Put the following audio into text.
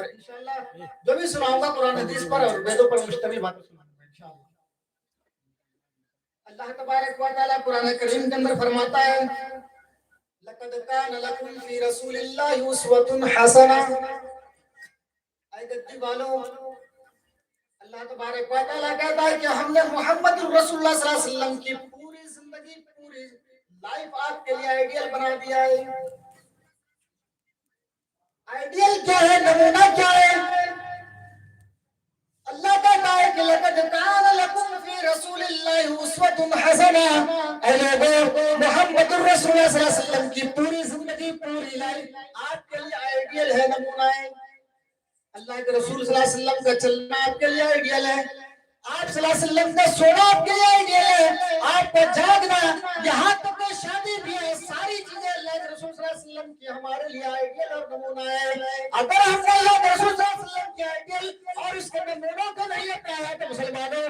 اور انشاءاللہ جو بھی سناؤں گا قرآن حدیث پر اور ویدوں پر مشتمل باتیں سناؤں گا انشاءاللہ۔ اللہ تبارک و تعالیٰ قرآن کریم کے اندر فرماتا ہے لَقَدْ كَانَ لَكُمْ فِي رَسُولِ اللَّهِ أُسْوَةٌ حَسَنَةٌ۔ اے گدی والوں، اللہ تبارک و تعالیٰ کہتا ہے کہ ہم نے محمد رسول اللہ صلی اللہ علیہ وسلم کی پوری زندگی، پوری لائف آپ کے لیے آئیڈیل بنا دیا ہے۔ آئیڈیل کیا ہے؟ نمونہ کیا ہے؟ اللہ کہتا ہے کہ لَقَدْ كَانَ لَكُمْ فِي رَسُولِ اللَّهِ أُسْوَةٌ حَسَنَةٌ۔ اے لوگوں، محمد رسول اللہ صلی اللہ علیہ وسلم کی پوری زندگی، پوری لائف آپ کے لیے آئیڈیل ہے، نمونہ ہے۔ اللہ کے رسول صلی اللہ علیہ وسلم کا چلنا آپ کے لیے آئیڈیل ہے، آپ صلی اللہ علیہ وسلم کا سونا آپ کے لیے آئیڈیل ہے، آپ کا جاگنا، یہاں تک کہ شادی بھی ہے، ساری چیزیں اللہ کے رسول صلی اللہ علیہ وسلم کی ہمارے لیے آئیڈیل اور نمونہ ہے۔ اگر ہم نے اللہ کے رسول صلی اللہ علیہ وسلم کی آئیڈیل اور اس کے نمونوں کو نہیں اپنایا تو مسلمانوں